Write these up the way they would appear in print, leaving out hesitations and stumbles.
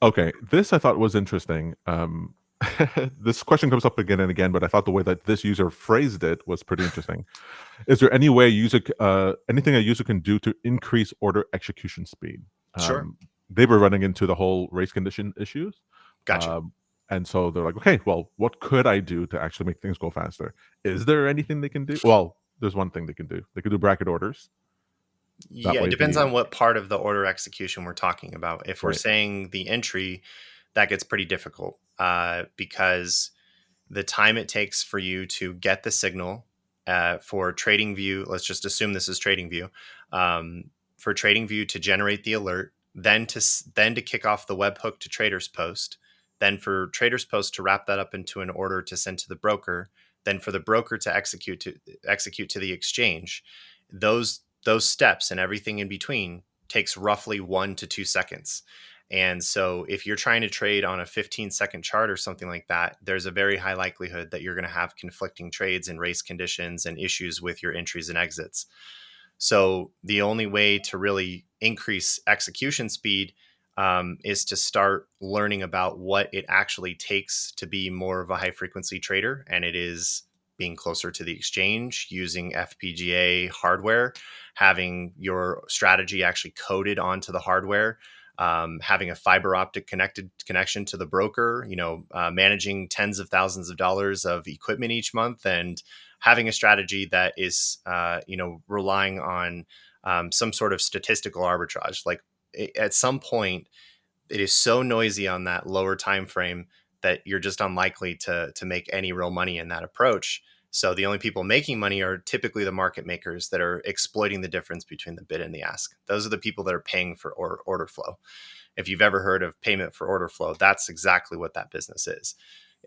Okay, this I thought was interesting. This question comes up again and again, but I thought the way that this user phrased it was pretty interesting. Is there any way anything a user can do to increase order execution speed? Sure. They were running into the whole race condition issues, Gotcha. um, and so they're like, okay, well, what could I do to actually make things go faster? Is there anything they can do? Well, there's one thing they can do. They could do bracket orders. That Yeah, it way, depends the on what part of the order execution we're talking about. If we're right, saying the entry, that gets pretty difficult because the time it takes for you to get the signal for TradingView, let's just assume this is TradingView, for TradingView to generate the alert, then to kick off the webhook to TradersPost, then for TradersPost to wrap that up into an order to send to the broker, then for the broker to execute to the exchange. Those steps and everything in between takes roughly 1 to 2 seconds. And so if you're trying to trade on a 15-second chart or something like that, there's a very high likelihood that you're going to have conflicting trades and race conditions and issues with your entries and exits. So the only way to really increase execution speed is to start learning about what it actually takes to be more of a high frequency trader. And it is being closer to the exchange, using FPGA hardware, having your strategy actually coded onto the hardware, having a fiber optic connection to the broker, managing tens of thousands of dollars of equipment each month, and having a strategy that is, relying on some sort of statistical arbitrage. Like at some point, it is so noisy on that lower time frame that you're just unlikely to make any real money in that approach. So the only people making money are typically the market makers that are exploiting the difference between the bid and the ask. Those are the people that are paying for order flow. If you've ever heard of payment for order flow, that's exactly what that business is.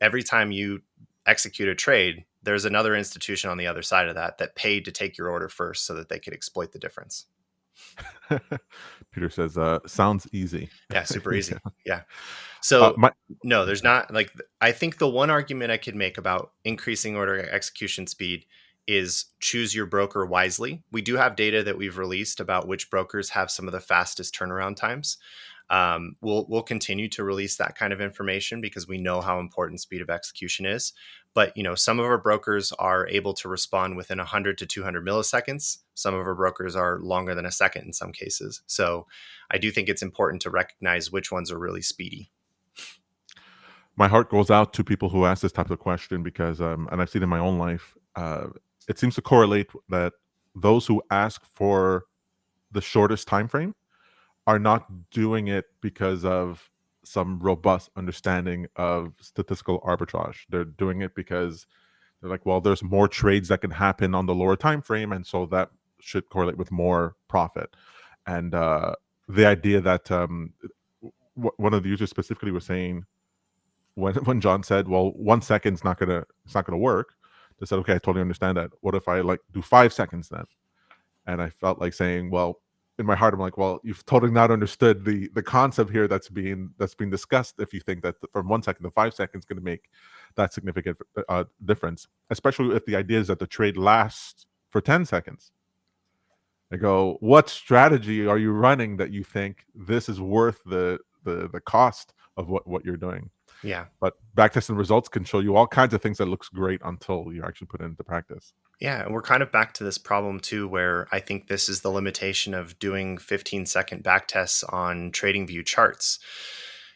Every time you execute a trade, there's another institution on the other side of that paid to take your order first so that they could exploit the difference. Peter says, sounds easy. Yeah, super Yeah. easy. Yeah. So My no, there's not, like, I think the one argument I could make about increasing order execution speed is choose your broker wisely. We do have data that we've released about which brokers have some of the fastest turnaround times. We'll continue to release that kind of information because we know how important speed of execution is. But some of our brokers are able to respond within 100 to 200 milliseconds. Some of our brokers are longer than a second in some cases. So I do think it's important to recognize which ones are really speedy. my heart goes out to people who ask this type of question because, and I've seen in my own life, it seems to correlate that those who ask for the shortest time frame are not doing it because of some robust understanding of statistical arbitrage. They're doing it because they're like, well, there's more trades that can happen on the lower time frame, and so that should correlate with more profit. And the idea that one of the users specifically was saying when John said, "Well, 1 second's not gonna work," they said, "Okay, I totally understand that. What if I like do 5 seconds then?" And I felt like saying, "Well," in my heart, I'm like, "Well, you've totally not understood the concept here that's being discussed. If you think that from 1 second to 5 seconds going to make that significant difference, especially if the idea is that the trade lasts for 10 seconds." I go, "What strategy are you running that you think this is worth the cost of what you're doing?" Yeah. But backtesting results can show you all kinds of things that looks great until you actually put it into practice. Yeah, and we're kind of back to this problem too, where I think this is the limitation of doing 15-second back tests on TradingView charts.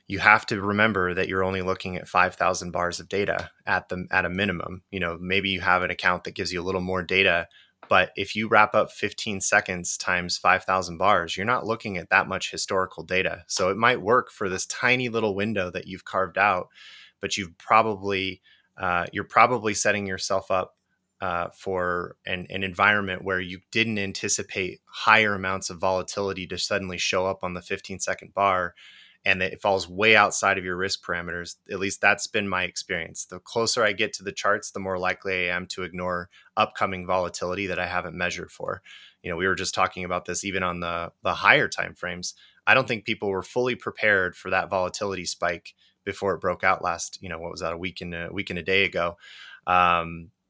You have to remember that you're only looking at 5,000 bars of data at a minimum. Maybe you have an account that gives you a little more data, but if you wrap up 15 seconds times 5,000 bars, you're not looking at that much historical data. So it might work for this tiny little window that you've carved out, but you're probably setting yourself up for an environment where you didn't anticipate higher amounts of volatility to suddenly show up on the 15-second bar, and that it falls way outside of your risk parameters. At least that's been my experience. The closer I get to the charts, the more likely I am to ignore upcoming volatility that I haven't measured for. We were just talking about this even on the higher time frames. I don't think people were fully prepared for that volatility spike before it broke out last, what was that, a week and a day ago.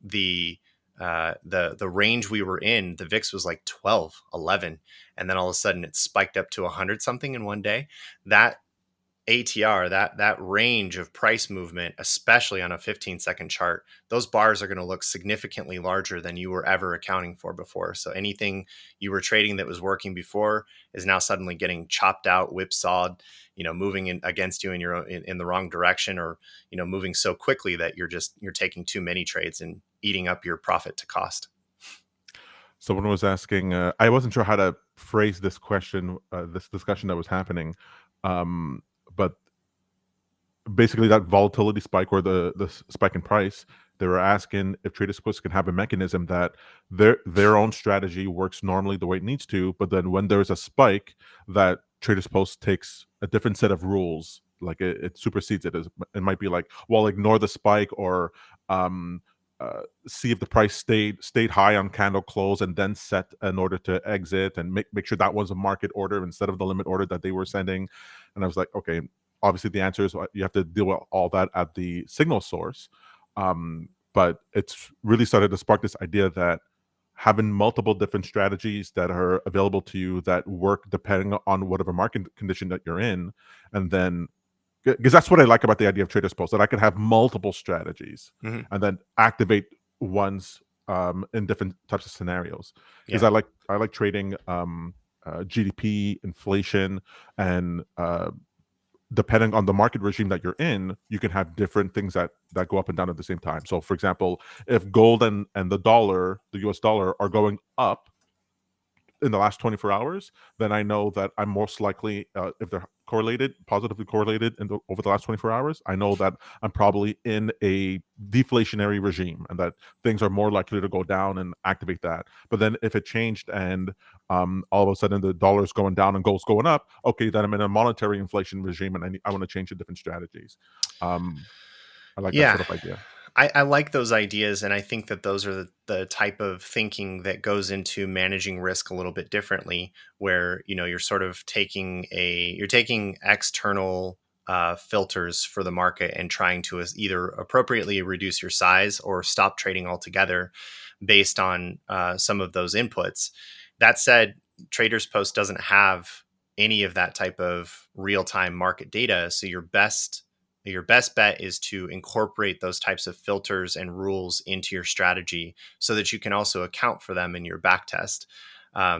The range we were in, the VIX was like 12, 11, and then all of a sudden it spiked up to 100 something in one day. That ATR, that range of price movement, especially on a 15-second chart, those bars are going to look significantly larger than you were ever accounting for before. So anything you were trading that was working before is now suddenly getting chopped out, whipsawed, moving in against you in in the wrong direction, or moving so quickly that you're taking too many trades and eating up your profit to cost. Someone was asking, I wasn't sure how to phrase this question, this discussion that was happening, um, but basically that volatility spike or the spike in price, they were asking if TradesPost can have a mechanism that their own strategy works normally the way it needs to, but then when there's a spike, that TradesPost takes a different set of rules, like it supersedes it. It might be like, well, ignore the spike, or um, see if the price stayed high on candle close, and then set an order to exit, and make sure that was a market order instead of the limit order that they were sending. And I was like, okay, obviously the answer is you have to deal with all that at the signal source. But it's really started to spark this idea that having multiple different strategies that are available to you that work depending on whatever market condition that you're in, and then because that's what I like about the idea of TradesPost, that I can have multiple strategies Hmm. and then activate ones in different types of scenarios. Because Yeah. I like trading GDP, inflation, and depending on the market regime that you're in, you can have different things that go up and down at the same time. So, for example, if gold and the dollar, the US dollar, are going up in the last 24 hours, then I know that I'm most likely, if they're correlated, positively correlated over the last 24 hours, I know that I'm probably in a deflationary regime and that things are more likely to go down and activate that. But then if it changed and all of a sudden the dollar's going down and gold's going up, okay, then I'm in a monetary inflation regime and I want to change to different strategies. Um, I like that Yeah. sort of idea. I like those ideas, and I think that those are the type of thinking that goes into managing risk a little bit differently, where you're sort of you're taking external filters for the market and trying to either appropriately reduce your size or stop trading altogether based on some of those inputs. That said, Traders Post doesn't have any of that type of real time market data, so your best bet is to incorporate those types of filters and rules into your strategy so that you can also account for them in your backtest.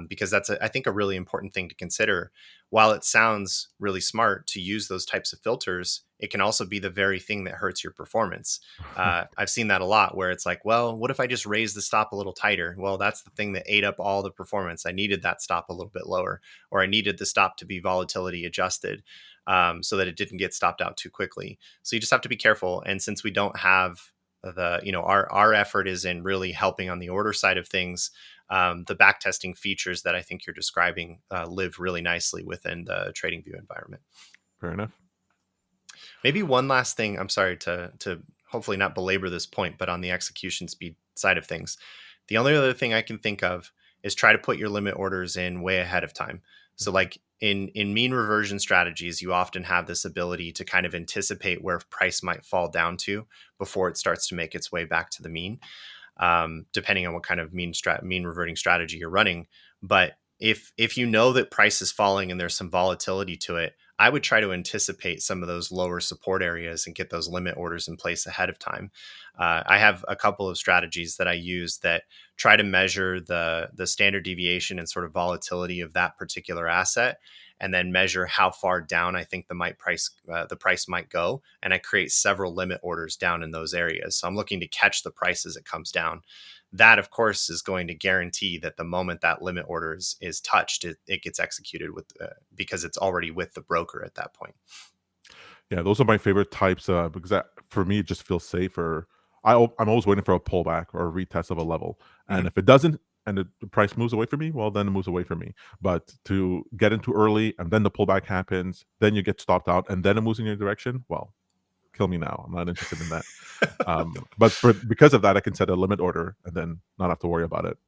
Because that's, I think, a really important thing to consider. While it sounds really smart to use those types of filters, it can also be the very thing that hurts your performance. I've seen that a lot where it's like, well, what if I just raise the stop a little tighter? Well, that's the thing that ate up all the performance. I needed that stop a little bit lower, or I needed the stop to be volatility adjusted, so that it didn't get stopped out too quickly. So you just have to be careful. And since we don't have our effort is in really helping on the order side of things, the backtesting features that I think you're describing live really nicely within the TradingView environment. Fair enough. Maybe one last thing. I'm sorry to hopefully not belabor this point, but on the execution speed side of things, the only other thing I can think of is try to put your limit orders in way ahead of time. So, like in mean reversion strategies, you often have this ability to kind of anticipate where price might fall down to before it starts to make its way back to the mean, depending on what kind of mean reverting strategy you're running. But if you know that price is falling and there's some volatility to it, I would try to anticipate some of those lower support areas and get those limit orders in place ahead of time. I have a couple of strategies that I use that try to measure the standard deviation and sort of volatility of that particular asset, and then measure how far down I think the price might go, and I create several limit orders down in those areas. So I'm looking to catch the price as it comes down. That, of course, is going to guarantee that the moment that limit order is touched, it gets executed because it's already with the broker at that point. Yeah, those are my favorite types, because for me, it just feels safer. I'm always waiting for a pullback or a retest of a level, and Mhm. if it doesn't, and the price moves away from me, well, then it moves away from me. But to get into early and then the pullback happens, then you get stopped out, and then it moves in your direction. Well, kill me now. I'm not interested in that. But because of that, I can set a limit order and then not have to worry about it.